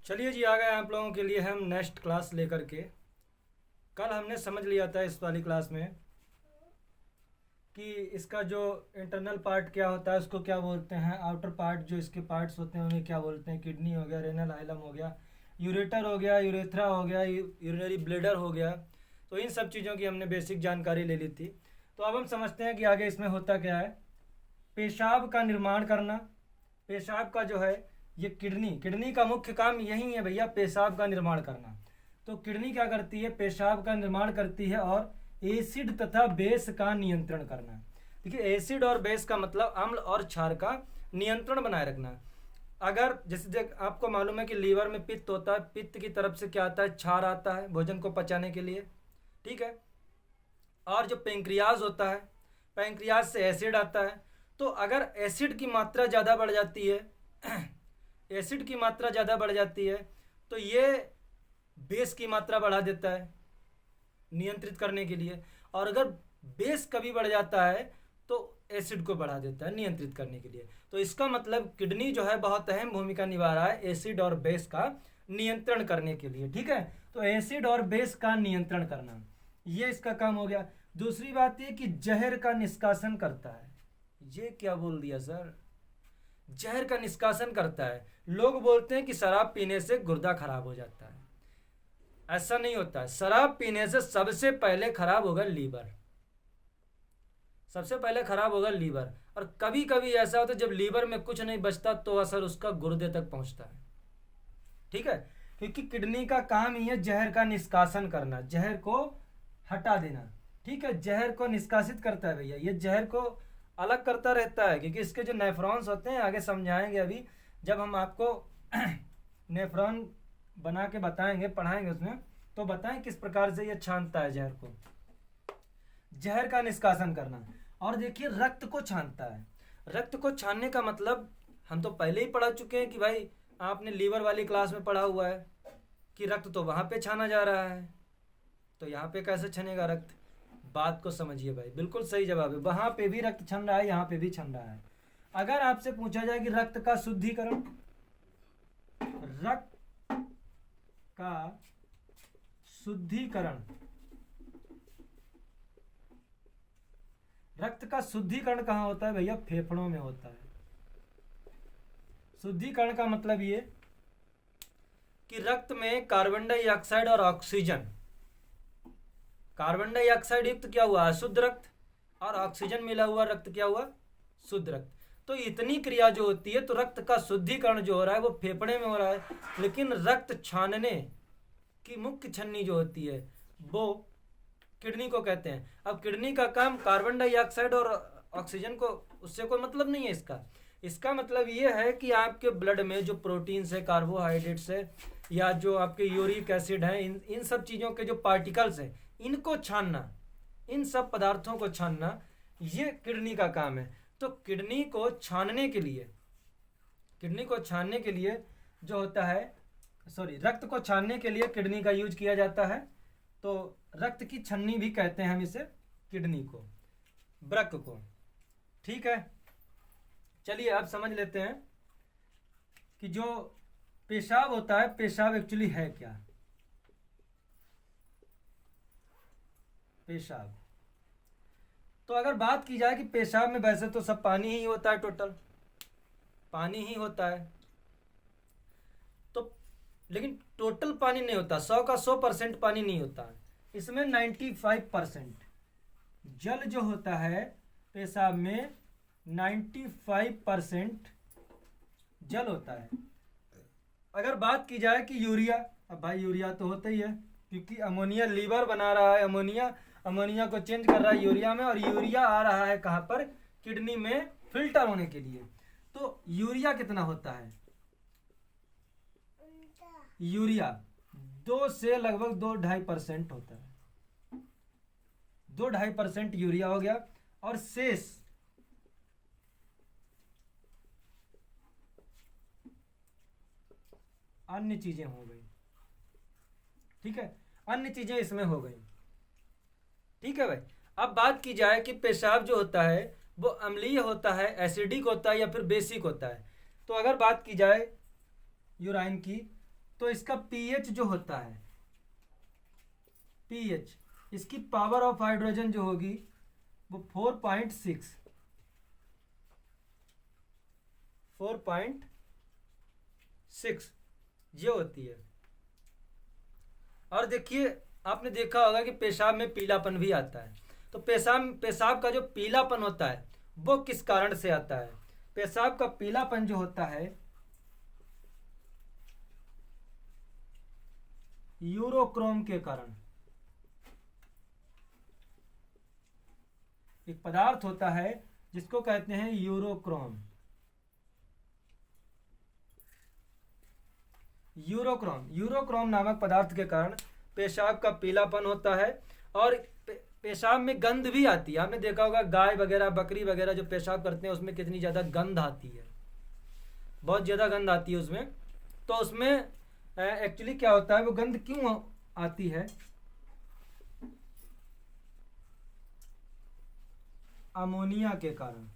चलिए जी, आ गए आप लोगों के लिए हम नेक्स्ट क्लास लेकर के। कल हमने समझ लिया था इस वाली क्लास में कि इसका जो इंटरनल पार्ट क्या होता है उसको क्या बोलते हैं, आउटर पार्ट जो इसके पार्ट्स होते हैं उन्हें क्या बोलते हैं। किडनी हो गया, रेनल आइलम हो गया, यूरेटर हो गया, यूरेथ्रा हो गया, यूरिनरी ब्लेडर हो गया। तो इन सब चीज़ों की हमने बेसिक जानकारी ले ली थी। तो अब हम समझते हैं कि आगे इसमें होता क्या है। पेशाब का निर्माण करना, पेशाब का जो है ये किडनी का मुख्य काम यही है भैया, पेशाब का निर्माण करना। तो किडनी क्या करती है, पेशाब का निर्माण करती है और एसिड तथा बेस का नियंत्रण करना। देखिए, एसिड और बेस का मतलब अम्ल और क्षार का नियंत्रण बनाए रखना। अगर जैसे आपको मालूम है कि लीवर में पित्त होता है, पित्त की तरफ से क्या आता है, क्षार आता है भोजन को पचाने के लिए, ठीक है। और जो पेंक्रियाज होता है, पेंक्रियाज से एसिड आता है। तो अगर एसिड की मात्रा ज़्यादा बढ़ जाती है एसिड की मात्रा ज़्यादा बढ़ जाती है तो ये बेस की मात्रा बढ़ा देता है नियंत्रित करने के लिए। और अगर बेस कभी बढ़ जाता है तो एसिड को बढ़ा देता है नियंत्रित करने के लिए। तो इसका मतलब किडनी जो है बहुत अहम भूमिका निभा रहा है एसिड और बेस का नियंत्रण करने के लिए, ठीक है। तो एसिड और बेस का नियंत्रण करना ये इसका काम हो गया। दूसरी बात ये कि जहर का निष्कासन करता है। ये क्या बोल दिया सर, जहर का निष्कासन करता है। लोग बोलते हैं कि शराब पीने से गुर्दा खराब हो जाता है, ऐसा नहीं होता है। शराब पीने से सबसे पहले खराब होगा लीवर, सबसे पहले खराब होगा लीवर। और कभी कभी ऐसा होता है जब लीवर में कुछ नहीं बचता तो असर उसका गुर्दे तक पहुंचता है, ठीक है। क्योंकि किडनी का काम ही है जहर का निष्कासन करना, जहर को हटा देना, ठीक है। जहर को निष्कासित करता है भैया, ये जहर को अलग करता रहता है। क्योंकि इसके जो नेफ्रॉन्स होते हैं आगे समझाएंगे, अभी जब हम आपको नेफ्रॉन बना के बताएंगे, पढ़ाएंगे उसमें, तो बताएं किस प्रकार से ये छानता है जहर को, जहर का निष्कासन करना। और देखिए, रक्त को छानता है। रक्त को छानने का मतलब हम तो पहले ही पढ़ा चुके हैं कि भाई आपने लीवर वाली क्लास में पढ़ा हुआ है कि रक्त तो वहां पे छाना जा रहा है, तो यहाँ पे कैसे छनेगा रक्त। बात को समझिए भाई, बिल्कुल सही जवाब है। वहां पे भी रक्त छन रहा है, यहाँ पे भी छन रहा है। अगर आपसे पूछा जाए कि रक्त का शुद्धिकरण, रक्त का शुद्धिकरण, रक्त का शुद्धिकरण कहाँ होता है भैया, फेफड़ों में होता है। शुद्धिकरण का मतलब ये कि रक्त में कार्बन डाइऑक्साइड और ऑक्सीजन, कार्बन डाइऑक्साइड युक्त क्या हुआ, अशुद्ध रक्त, और ऑक्सीजन मिला हुआ रक्त क्या हुआ, शुद्ध रक्त। तो इतनी क्रिया जो होती है, तो रक्त का शुद्धिकरण जो हो रहा है वो फेफड़े में हो रहा है। लेकिन रक्त छानने की मुख्य छन्नी जो होती है वो किडनी को कहते हैं। अब किडनी का काम कार्बन डाइऑक्साइड और ऑक्सीजन को, उससे कोई मतलब नहीं है इसका। इसका मतलब ये है कि आपके ब्लड में जो प्रोटीन्स है, कार्बोहाइड्रेट्स है, या जो आपके यूरिक एसिड है, इन सब चीज़ों के जो पार्टिकल्स हैं इनको छानना, इन सब पदार्थों को छानना, ये किडनी का काम है। तो किडनी को छानने के लिए, किडनी को छानने के लिए जो होता है, सॉरी, रक्त को छानने के लिए किडनी का यूज किया जाता है। तो रक्त की छन्नी भी कहते हैं हम इसे, किडनी को, वृक्क को, ठीक है। चलिए अब समझ लेते हैं कि जो पेशाब होता है, पेशाब एक्चुअली है क्या। पेशाब, तो अगर बात की जाए कि पेशाब में वैसे तो सब पानी ही होता है, टोटल पानी ही होता है। तो लेकिन टोटल पानी नहीं होता, 100 का 100% पानी नहीं होता। इसमें 95% जल जो होता है, पेशाब में 95% जल होता है। अगर बात की जाए कि यूरिया, अब भाई यूरिया तो होता ही है क्योंकि अमोनिया लीवर बना रहा है, अमोनिया को चेंज कर रहा है यूरिया में, और यूरिया आ रहा है कहाँ पर, किडनी में फिल्टर होने के लिए। तो यूरिया कितना होता है, यूरिया 2 से लगभग 2-2.5% होता है। 2-2.5% यूरिया हो गया, और शेष अन्य चीजें हो गई, ठीक है, अन्य चीजें इसमें हो गई, ठीक है भाई। अब बात की जाए कि पेशाब जो होता है वो अम्लीय होता है, एसिडिक होता है, या फिर बेसिक होता है। तो अगर बात की जाए यूराइन की, तो इसका पीएच जो होता है, पीएच, इसकी पावर ऑफ हाइड्रोजन जो होगी वो 4.6 ये होती है। और देखिए आपने देखा होगा कि पेशाब में पीलापन भी आता है। तो पेशाब का जो पीलापन होता है वो किस कारण से आता है? पेशाब का पीलापन जो होता है यूरोक्रोम के कारण। एक पदार्थ होता है जिसको कहते हैं यूरोक्रोम। यूरोक्रोम नामक पदार्थ के कारण पेशाब का पीलापन होता है और पेशाब में गंध भी आती है। आपने देखा होगा गाय वगैरह बकरी वगैरह जो पेशाब करते हैं उसमें कितनी ज़्यादा गंध आती है, बहुत ज़्यादा गंध आती है उसमें। तो उसमें एक्चुअली क्या होता है, वो गंध क्यों आती है? अमोनिया के कारण।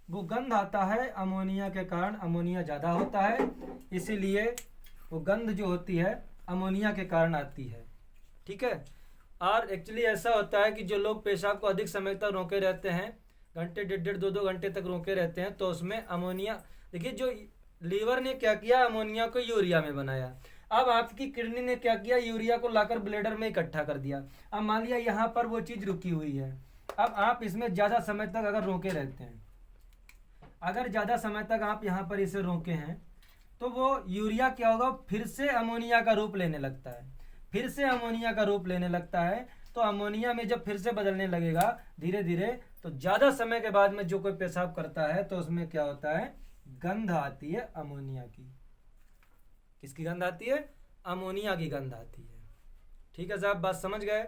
वो गंध आता है अमोनिया के कारण, अमोनिया ज़्यादा होता है इसीलिए वो गंध जो होती है अमोनिया के कारण आती है। ठीक है। और एक्चुअली ऐसा होता है कि जो लोग पेशाब को अधिक समय तक रोके रहते हैं, घंटे 1.5 2 घंटे तक रोके रहते हैं, तो उसमें अमोनिया, देखिए जो लीवर ने क्या किया, अमोनिया को यूरिया में बनाया। अब आपकी किडनी ने क्या किया, यूरिया को लाकर ब्लेडर में इकट्ठा कर दिया। अब मान लिया यहाँ पर वो चीज़ रुकी हुई है। अब आप इसमें ज़्यादा समय तक अगर रोके रहते हैं, अगर ज़्यादा समय तक आप यहाँ पर इसे रोके हैं तो वो यूरिया क्या होगा, फिर से अमोनिया का रूप लेने लगता है, फिर से अमोनिया का रूप लेने लगता है। तो अमोनिया में जब फिर से बदलने लगेगा धीरे धीरे, तो ज़्यादा समय के बाद में जो कोई पेशाब करता है तो उसमें क्या होता है, गंध आती है अमोनिया की। किसकी गंध आती है? अमोनिया की गंध आती है। ठीक है साहब, बात समझ गए?